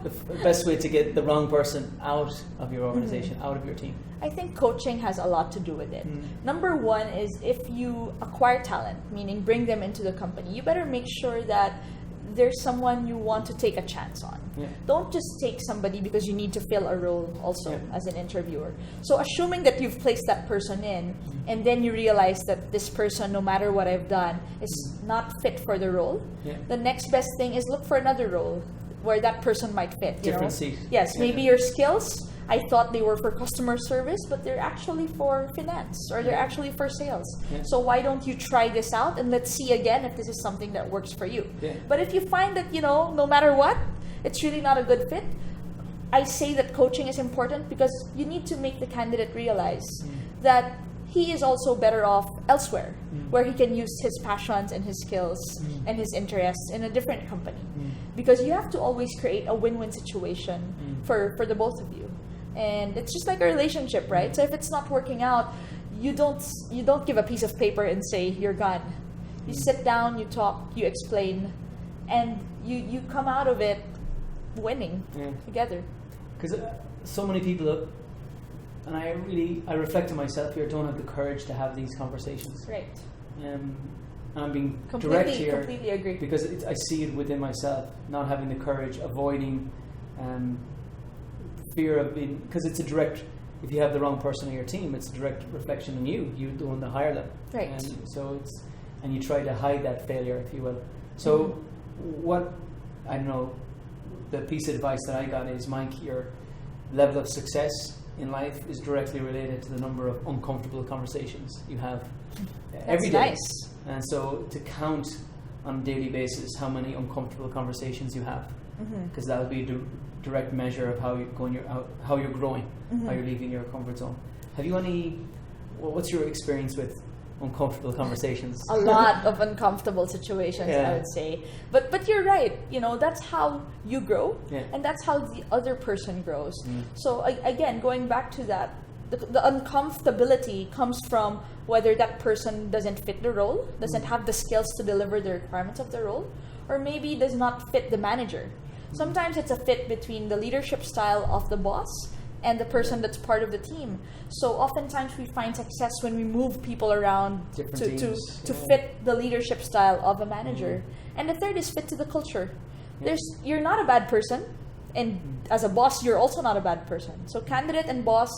The best way to get the wrong person out of your organization, out of your team? I think coaching has a lot to do with it. Number one is if you acquire talent, meaning bring them into the company, you better make sure that there's someone you want to take a chance on. Don't just take somebody because you need to fill a role also as an interviewer. So assuming that you've placed that person in and then you realize that this person, no matter what I've done, is not fit for the role, the next best thing is look for another role where that person might fit. Different seat. Yes, maybe your skills, I thought they were for customer service, but they're actually for finance or they're actually for sales. So why don't you try this out and let's see again if this is something that works for you. But if you find that, you know, no matter what, it's really not a good fit, I say that coaching is important because you need to make the candidate realize that he is also better off elsewhere, where he can use his passions and his skills and his interests in a different company. Because you have to always create a win-win situation for the both of you. And it's just like a relationship, right? So if it's not working out, you don't give a piece of paper and say you're gone. You sit down, you talk, you explain, and you come out of it winning together. Because so many people, and I reflect on myself here, don't have the courage to have these conversations. Right. I'm being direct here. Completely agree. Because I see it within myself, not having the courage, avoiding fear of being, because it's a direct, if you have the wrong person on your team, it's a direct reflection on you. You're the one to hire them. Right. And you try to hide that failure, if you will. So I don't know, the piece of advice that I got is, Mike, your level of success in life is directly related to the number of uncomfortable conversations you have every day. Nice. And so to count on a daily basis how many uncomfortable conversations you have, because that will be a direct measure of how you're growing, how you're leaving your comfort zone. Have you what's your experience with uncomfortable conversations? A lot of uncomfortable situations, I would say. But you're right. You know, that's how you grow, and that's how the other person grows. So again, going back to that, the uncomfortability comes from whether that person doesn't fit the role, doesn't have the skills to deliver the requirements of the role, or maybe does not fit the manager. Sometimes it's a fit between the leadership style of the boss and the person that's part of the team. So oftentimes we find success when we move people around to fit the leadership style of a manager. And the third is fit to the culture. You're not a bad person, and as a boss, you're also not a bad person. So candidate and boss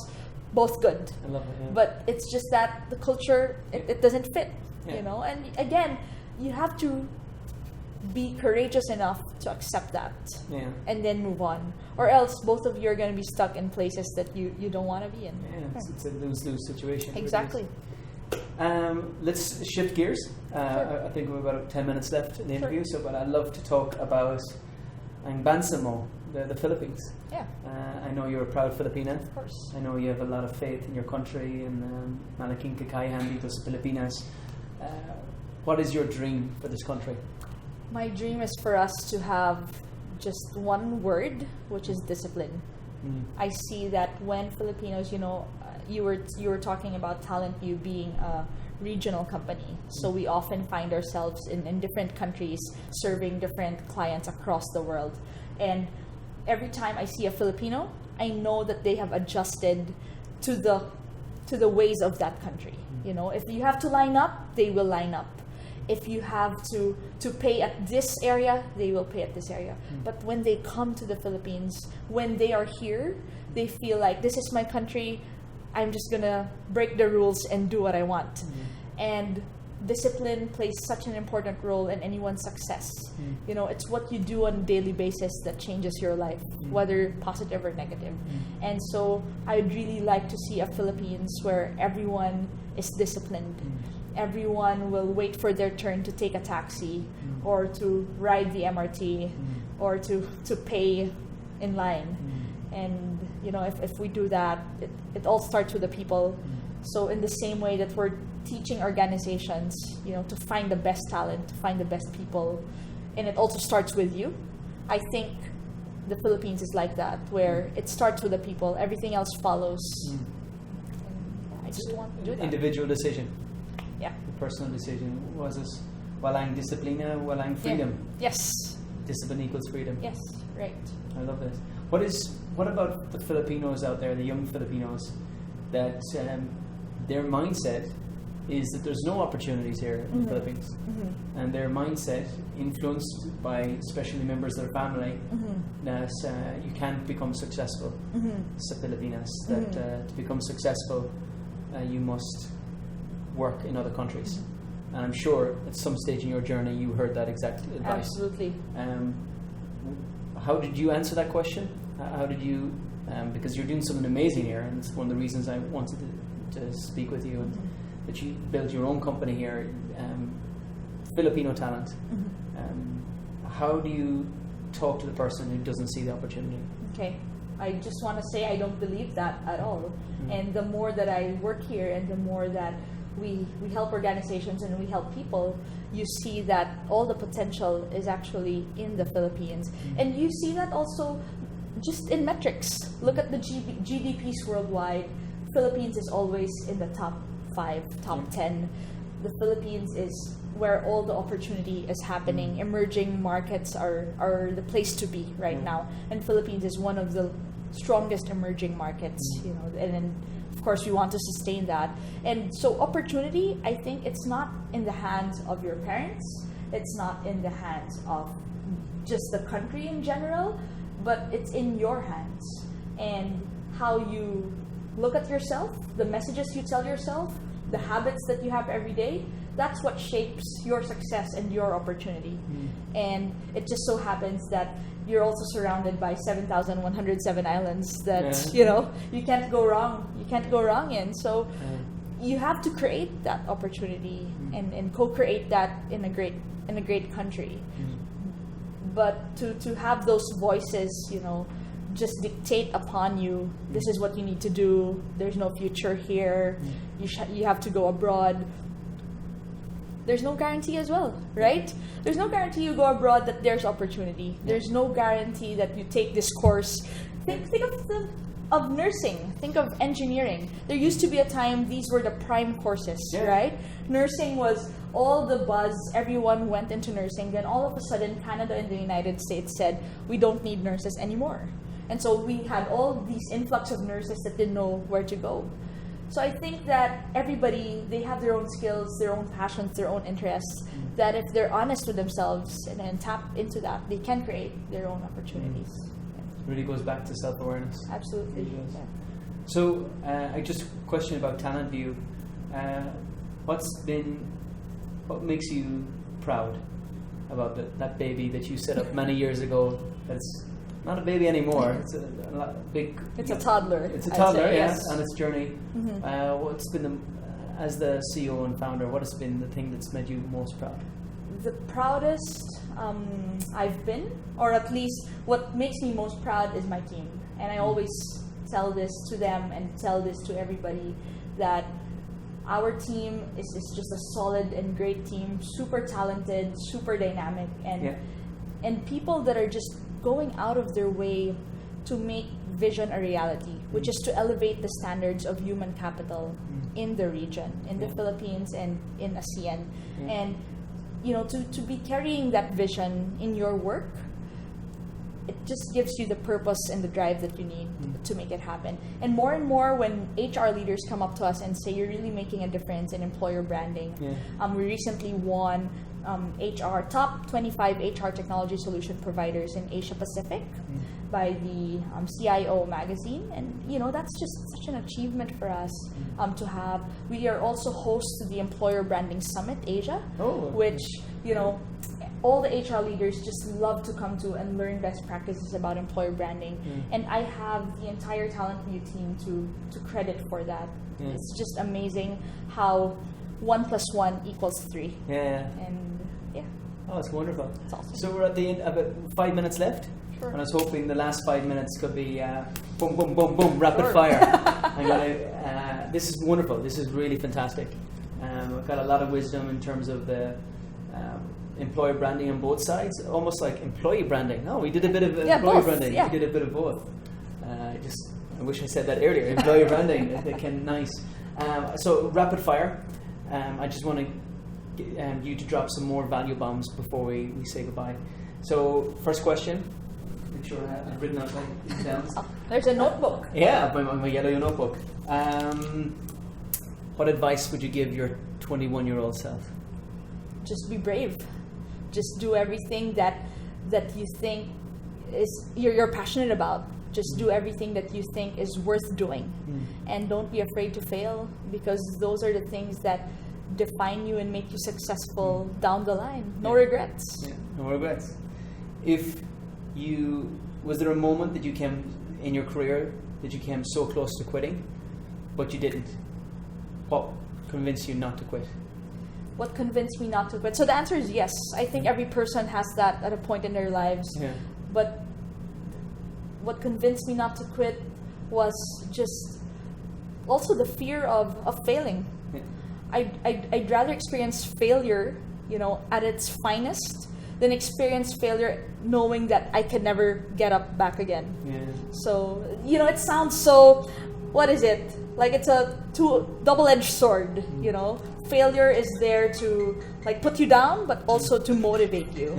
both good. I love it. Yeah. But it's just that the culture, it doesn't fit, Yeah. you know. And again, you have to be courageous enough to accept that Yeah. and then move on. Or else both of you are going to be stuck in places that you don't want to be in. Yeah, it's a lose-lose situation. Exactly. Let's shift gears. Sure. I think we've about 10 minutes left in the interview, but I'd love to talk about ang Bangsamoro, the Philippines. Yeah. I know you're a proud Filipina. Of course. I know you have a lot of faith in your country and malaking kakayahan dito sa Pilipinas. What is your dream for this country? My dream is for us to have just one word, which is discipline. I see that when Filipinos, you know, you were talking about TalentView being a regional company, so we often find ourselves in different countries serving different clients across the world. And every time I see a Filipino, I know that they have adjusted to the ways of that country. You know, if you have to line up, they will line up. If you have to pay at this area, they will pay at this area. But when they come to the Philippines, when they are here, they feel like this is my country. I'm just gonna break the rules and do what I want. And discipline plays such an important role in anyone's success. You know, it's what you do on a daily basis that changes your life, whether positive or negative. And so I'd really like to see a Philippines where everyone is disciplined. Everyone will wait for their turn to take a taxi or to ride the MRT or to pay in line. And, you know, if we do that, it all starts with the people. So in the same way that we're teaching organizations, you know, to find the best talent, to find the best people, and it also starts with you, I think the Philippines is like that, where it starts with the people, everything else follows. And I just want to do that. Individual decision. Yeah. The personal decision. Was it walang disiplina, walang freedom? Yeah. Yes. Discipline equals freedom. Yes, right. I love this. What about the Filipinos out there, the young Filipinos, that their mindset is that there's no opportunities here in the Philippines, and their mindset, influenced by especially members of their family, that you can't become successful sa Pilipinas, that to become successful you must work in other countries. And I'm sure at some stage in your journey you heard that exact advice. Absolutely. How did you answer that question? How did you, because you're doing something amazing here, and it's one of the reasons I wanted to speak with you, and that you built your own company here, Filipino Talent. How do you talk to the person who doesn't see the opportunity? Okay, I just want to say I don't believe that at all. And the more that I work here and the more that we help organizations and we help people, you see that all the potential is actually in the Philippines. And you see that also just in metrics. Look at the GDPs worldwide. Philippines is always in the top 5, top 10. The Philippines is where all the opportunity is happening. Emerging markets are the place to be right now. And Philippines is one of the strongest emerging markets, you know, and then of course we want to sustain that. And so opportunity, I think it's not in the hands of your parents, it's not in the hands of just the country in general, but it's in your hands. And how you look at yourself, the messages you tell yourself, the habits that you have every day, that's what shapes your success and your opportunity. And it just so happens that you're also surrounded by 7,107 islands that, you know, you can't go wrong. You can't go wrong in. So you have to create that opportunity and co-create that in a great country. But to have those voices, you know, just dictate upon you, this is what you need to do, there's no future here, you have to go abroad. There's no guarantee as well, right? There's no guarantee you go abroad that there's opportunity. There's no guarantee that you take this course. Think of nursing. Think of engineering. There used to be a time these were the prime courses, right? Nursing was all the buzz. Everyone went into nursing. Then all of a sudden, Canada and the United States said, we don't need nurses anymore. And so we had all these influx of nurses that didn't know where to go. So I think that everybody, they have their own skills, their own passions, their own interests, that if they're honest with themselves and then tap into that, they can create their own opportunities. It really goes back to self-awareness. Absolutely. It really does. So I just question about TalentView. What makes you proud about that baby that you set up many years ago? That's not a baby anymore. It's a big. It's a toddler. It's a toddler, say, yes, yes. on its journey. What's been as the CEO and founder? What has been the thing that's made you most proud? The proudest I've been, or at least what makes me most proud, is my team. And I always tell this to them and tell this to everybody, that our team is just a solid and great team, super talented, super dynamic, and people that are just going out of their way to make vision a reality, which is to elevate the standards of human capital in the region, in the Philippines and in ASEAN. And to be carrying that vision in your work, it just gives you the purpose and the drive that you need to make it happen. And more when HR leaders come up to us and say, you're really making a difference in employer branding. We recently won top 25 HR technology solution providers in Asia Pacific by the CIO magazine, and that's just such an achievement for us to have. We are also host to the Employer Branding Summit Asia, which all the HR leaders just love to come to and learn best practices about employer branding. And I have the entire TalentView team to credit for that. It's just amazing how 1 + 1 = 3. And oh, it's wonderful. It's awesome. So we're at the end, about 5 minutes left. Sure. And I was hoping the last 5 minutes could be boom, boom, boom, boom, rapid fire. This is wonderful. This is really fantastic. I've got a lot of wisdom in terms of the employer branding on both sides, almost like employee branding. No, we did a bit of employee branding. We did a bit of both. I wish I said that earlier. Employee branding, nice. So rapid fire. I just want to you to drop some more value bombs before we say goodbye. So first question. Make sure I've written out my details. There's a notebook. Yeah, my yellow notebook. What advice would you give your 21-year-old self? Just be brave. Just do everything that you think you're passionate about. Just do everything that you think is worth doing, and don't be afraid to fail, because those are the things that define you and make you successful down the line. No regrets. No regrets. Was there a moment that you came in your career that you came so close to quitting, but you didn't? What convinced you not to quit? What convinced me not to quit? So the answer is yes. I think every person has that at a point in their lives. But what convinced me not to quit was just also the fear of failing. I'd rather experience failure, at its finest, than experience failure knowing that I can never get up back again. So, it sounds so, what is it? Like it's a double-edged sword, Failure is there to put you down, but also to motivate you.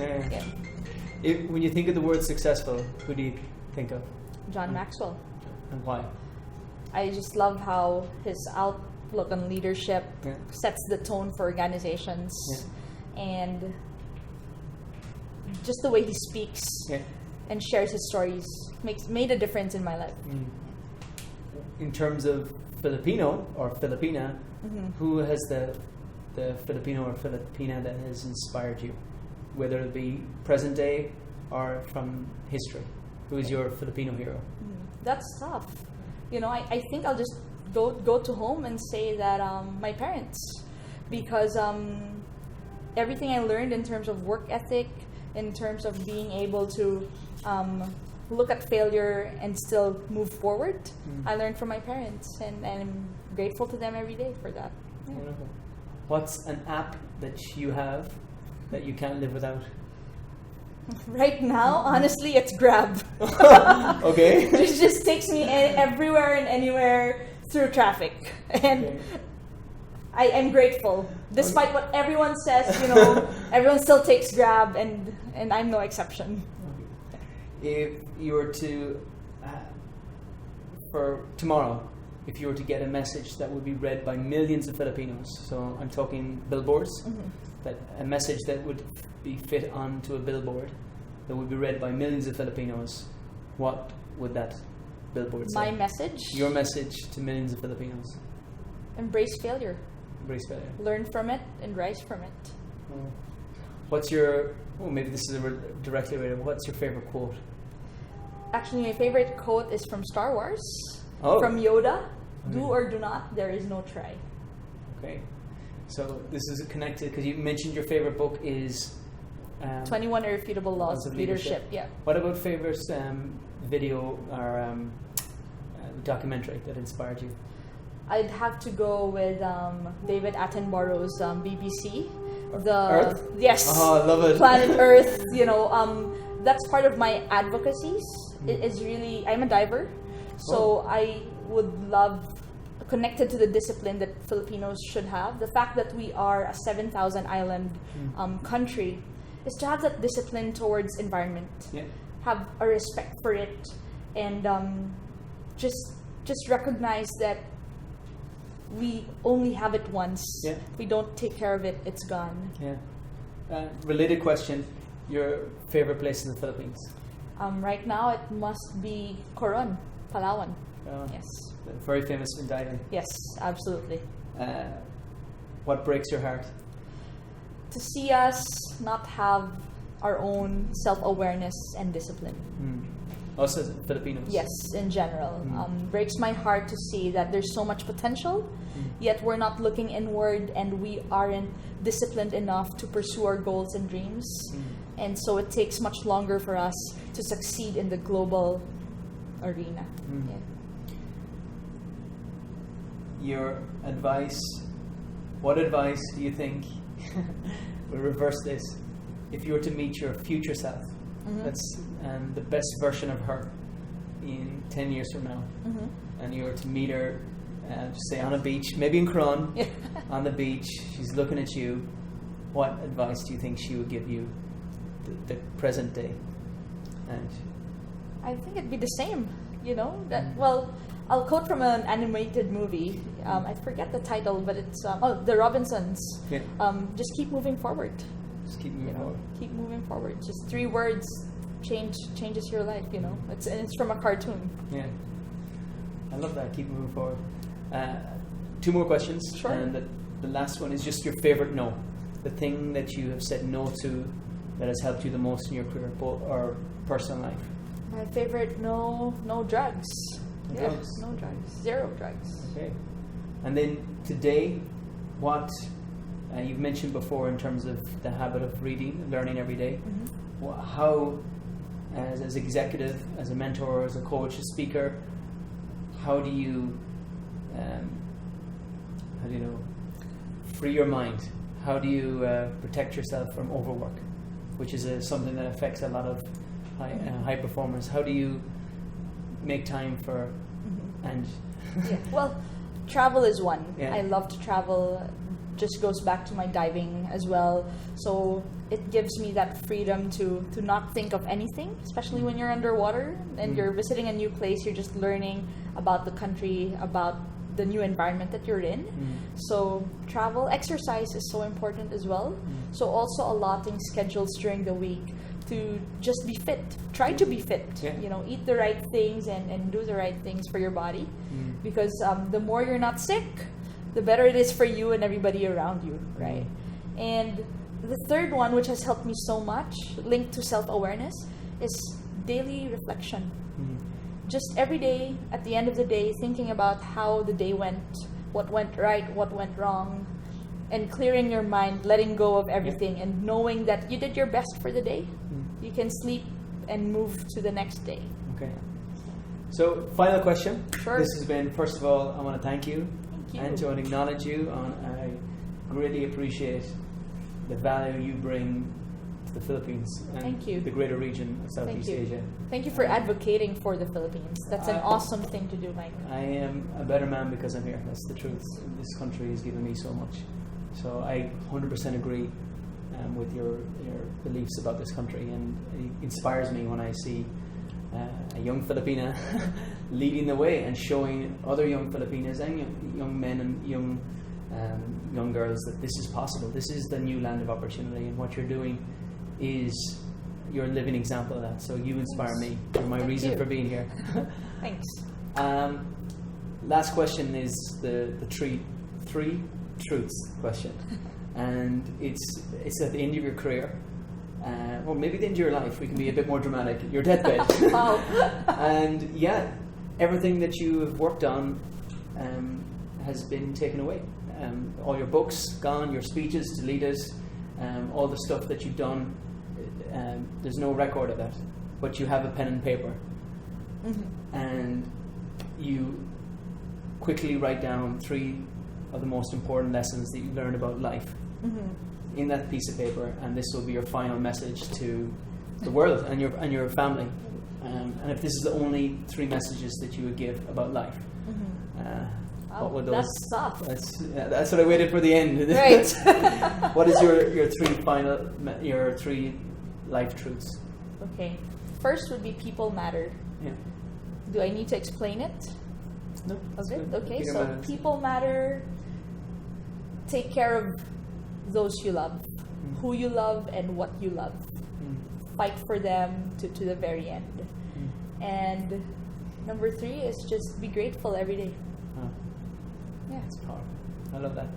When you think of the word successful, who do you think of? John Maxwell. And why? I just love how his outlook on leadership sets the tone for organizations, and just the way he speaks and shares his stories made a difference in my life. In terms of Filipino or Filipina, who has the Filipino or Filipina that has inspired you, whether it be present day or from history? Who is your Filipino hero? That's tough. I think I'll just go to home and say that my parents, because everything I learned in terms of work ethic, in terms of being able to look at failure and still move forward, I learned from my parents, and I'm grateful to them every day for that. Wonderful. What's an app that you have that you can't live without? Right now, honestly, it's Grab. Okay. It just takes me everywhere and anywhere through traffic, and I'm grateful. Despite what everyone says, everyone still takes Grab, and I'm no exception. If you were to, for tomorrow, if you were to get a message that would be read by millions of Filipinos, so I'm talking billboards, that a message that would be fit onto a billboard that would be read by millions of Filipinos, what would that billboard say? My message? Your message to millions of Filipinos. Embrace failure. Embrace failure. Learn from it and rise from it. What's your, maybe this is directly related, what's your favorite quote? Actually, my favorite quote is from Star Wars. Oh. From Yoda. Do or do not, there is no try. Okay. So this is connected because you mentioned your favorite book is 21 Irrefutable Laws of Leadership. Yeah. What about favorite video or documentary that inspired you? I'd have to go with David Attenborough's BBC. The Earth? Yes. Oh, I love it. Planet Earth. That's part of my advocacies. It is really, I'm a diver, so I would love, connected to the discipline that Filipinos should have. The fact that we are a 7,000 island country is to have that discipline towards environment. Yeah. Have a respect for it, and just recognize that we only have it once. Yeah. If we don't take care of it, it's gone. Yeah. Related question, your favorite place in the Philippines? Right now, it must be Coron, Palawan. Yes. Very famous in diving. Yes, absolutely. What breaks your heart? To see us not have our own self-awareness and discipline. Also as Filipinos? Yes, in general. Breaks my heart to see that there's so much potential, yet we're not looking inward and we aren't disciplined enough to pursue our goals and dreams. And so it takes much longer for us to succeed in the global arena. Yeah. Your advice, what advice do you think, we'll reverse this, if you were to meet your future self, that's the best version of her in 10 years from now, and you were to meet her, say on a beach, maybe in Cron, on the beach, she's looking at you, what advice do you think she would give you, the present day? And I think it'd be the same, well, I'll quote from an animated movie. I forget the title, but it's The Robinsons. Yeah. Just keep moving forward. Just keep moving forward. Keep moving forward. Just 3 words changes your life. It's from a cartoon. Yeah, I love that. Keep moving forward. 2 more questions. Sure. And the last one is just your favorite no. The thing that you have said no to that has helped you the most in your career or personal life. My favorite no drugs. No drugs. No drugs. 0 drugs. Okay. And then today, what you've mentioned before in terms of the habit of reading, learning every day. How, as executive, as a mentor, as a coach, a speaker, how do you free your mind? How do you protect yourself from overwork, which is something that affects a lot of high performers? How do you make time for and well, travel is one. Yeah. I love to travel. Just goes back to my diving as well. So it gives me that freedom to not think of anything, especially when you're underwater and you're visiting a new place. You're just learning about the country, about the new environment that you're in. So travel, exercise is so important as well. So also allotting schedules during the week to just be fit. Try to be fit. Yeah. Eat the right things and do the right things for your body. Because the more you're not sick, the better it is for you and everybody around you, right? And the third one, which has helped me so much, linked to self-awareness, is daily reflection. Just every day, at the end of the day, thinking about how the day went, what went right, what went wrong, and clearing your mind, letting go of everything, and knowing that you did your best for the day. You can sleep and move to the next day. Okay. So, final question. Sure. This has been, first of all, I want to thank you. Thank you. And to acknowledge you. I greatly appreciate the value you bring to the Philippines and Thank you. the greater region of Southeast Thank you. Asia. Thank you for advocating for the Philippines. That's an awesome thing to do, Mike. I am a better man because I'm here. That's the truth. This country has given me so much. So I 100% agree with your beliefs about this country, and it inspires me when I see a young Filipina leading the way and showing other young Filipinas and young men and young girls that this is possible. This is the new land of opportunity, and what you're doing is you're a living example of that. So you inspire me. You're my Thank reason you. for being here. Thanks. Last question is the three truths question, and it's at the end of your career, or maybe the end of your life. We can be a bit more dramatic. Your deathbed. Wow. And yeah, everything that you have worked on has been taken away. All your books gone, your speeches deleted, all the stuff that you've done. There's no record of that, but you have a pen and paper, and you quickly write down 3 of the most important lessons that you learned about life in that piece of paper, and this will be your final message to the world and your family. And if this is the only 3 messages that you would give about life, what would those? That's tough. That's what I waited for the end. Right. What is your 3 life truths? Okay. First would be people matter. Yeah. Do I need to explain it? No. Okay. Bigger So matters. people matter. Take care of those you love, who you love, and what you love. Fight for them to the very end. And number 3 is just be grateful every day. Oh, Yeah. that's powerful. I love that.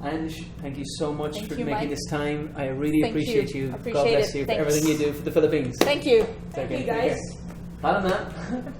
Ange, thank you so much Thank for you, making Mike. this time. I really Thank appreciate you. you. Appreciate God bless it. you for Thanks. everything you do for the Philippines. Thank you. Take Thank you, care. guys. Bye, man.